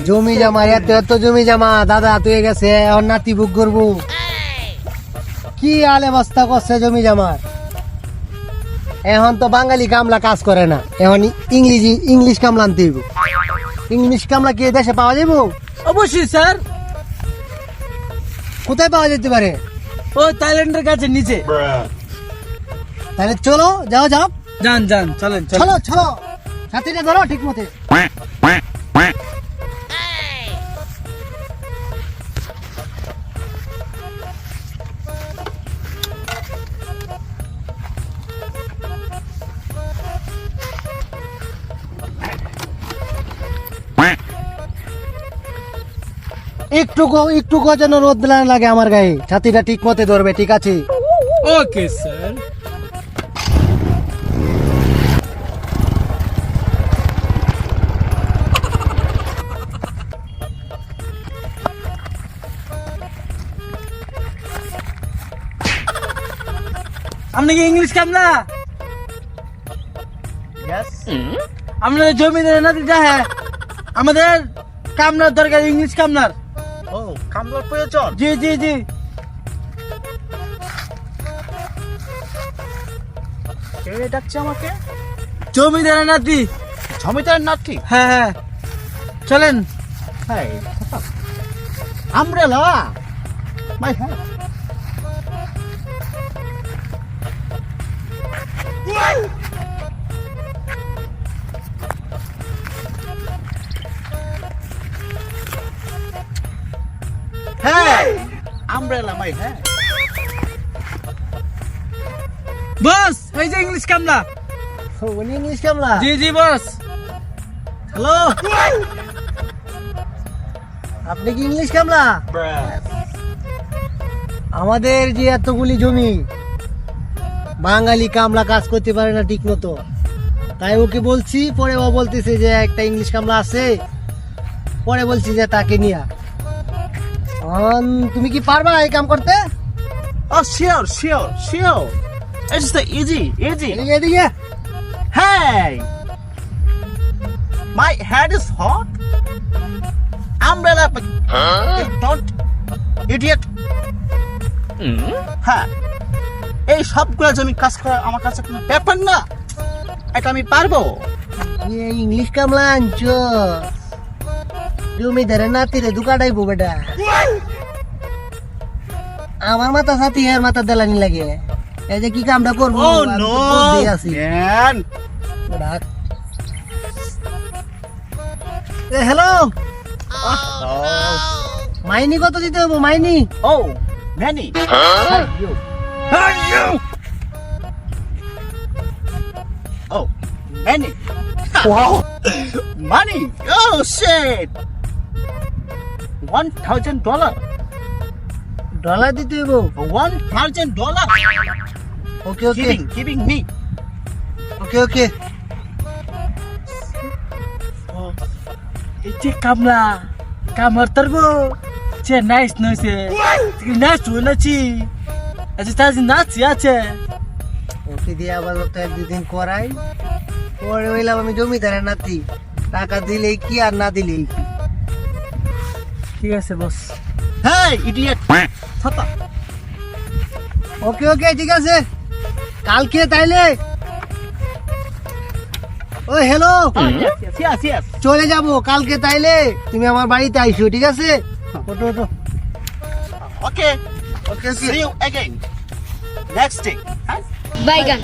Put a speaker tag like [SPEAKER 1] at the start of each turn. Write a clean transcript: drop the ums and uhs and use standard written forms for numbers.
[SPEAKER 1] জমি জমা এত এত জমি জমা দাদা তুই গেছে ওর নাতি বুক করবো কি আলে বস্তা করছে জমি জমার। এখন তো বাঙালি কামলা কাজ করে না, এখন ইংলিশ কামলা আনতে হইব। ইংলিশ কামলা কি দেশে পাওয়া যাবো?
[SPEAKER 2] অবশ্যই স্যার।
[SPEAKER 1] কোথায় পাওয়া যেতে পারে?
[SPEAKER 2] ও থাইল্যান্ডের কাছে নিচে।
[SPEAKER 1] তাহলে চলো যাও যাও,
[SPEAKER 2] যান যান, চলেন চলেন।
[SPEAKER 1] চলো চলো, সাথীটা ধরো ঠিক মতে। একটু যেন রোদ না লাগে আমার গায়ে, ছাতিটা ঠিক মতে ধরবে, ঠিক আছে?
[SPEAKER 2] Okay sir. আপনি কি ইংলিশ কামলা? আপনাদের জমিদার না দিতে হ্যাঁ, আমাদের কামলার দরকার, ইংলিশ কামলার।
[SPEAKER 3] ও কামলার প্রয়োজন?
[SPEAKER 2] জি জি জি।
[SPEAKER 3] কে ডাকছে আমাকে?
[SPEAKER 2] জমিদার নাতি।
[SPEAKER 3] জমিদার নাতি?
[SPEAKER 2] হ্যাঁ হ্যাঁ, চলেন।
[SPEAKER 3] হ্যাঁ, আমব্রেলা মাই হ্যাঁ। হ্যাঁ, আমব্রেলা মাই হ্যাঁ।
[SPEAKER 2] বস, এই যে ইংলিশ কামলা।
[SPEAKER 1] উনি ইংলিশ কামলা?
[SPEAKER 2] জি জি বস।
[SPEAKER 1] হ্যালো, আপনি কি ইংলিশ কামলা? আমাদের যে এতগুলি জমি, বাঙালি কামলা কাজ করতে পারে না ঠিক মতো, তাই ওকে বলছি। পরে ও বলতেছে যে একটা ইংলিশ কামলা আছে, পরে বলছি যে তাকে নিয়া। তুমি কি পারবা এই কাম করতে?
[SPEAKER 3] Oh, sure, sure, sure. It's the easy.
[SPEAKER 1] এদিকে এদিকে।
[SPEAKER 3] Hey, my head is hot. Umbrella, but don't, idiot. হ্যাঁ, এই সবগুলো জমি কাজ করা আমার কাছে কোনো ব্যাপার না, এটা আমি পারবো।
[SPEAKER 1] ইংলিশ কামলা আনছো, জমিদারের নাতিরে দুকাটাইবো বেটা। আমার মাথা সাথী এর মাথা দেলানি লাগে, এই যে কি কামটা করবো।
[SPEAKER 3] Oh no, man.
[SPEAKER 1] Hello,
[SPEAKER 3] Oh,
[SPEAKER 1] মাইনি কত দিতে হবো? মাইনি
[SPEAKER 3] oh, Manny. Hey, you. Oh, Manny. Wow. Money. Oh shit. $1,000.
[SPEAKER 1] Dollar দিতে হবো?
[SPEAKER 3] $1,000.
[SPEAKER 1] ওকে ওকে
[SPEAKER 3] Giving me.
[SPEAKER 1] ওকে ওকে।
[SPEAKER 2] এই যে কামলা, কামর তরবো, যে নাইস নইছে, নাইস নাচি, আচ্ছা তাজি নাচি আছে।
[SPEAKER 1] ওকে দিয়ে আবার তো এক দুদিন করাই, পরে হইলাম আমি জমিদারের নাতি। টাকা দিলেই কি আর না দিলেই কি।
[SPEAKER 2] ঠিক আছে বস।
[SPEAKER 3] Hey, idiot. ছাতা।
[SPEAKER 1] ওকে ওকে ঠিক আছে, কালকে তাইলে। ও হ্যালো,
[SPEAKER 3] Yes.
[SPEAKER 1] চলে যাব কালকে তাইলে, তুমি আমার বাড়িতে আইসো, ঠিক আছে? ওটো ওটো।
[SPEAKER 3] Okay.
[SPEAKER 1] Okay okay.
[SPEAKER 3] See you again. Next day. Huh?
[SPEAKER 4] Bye, gun.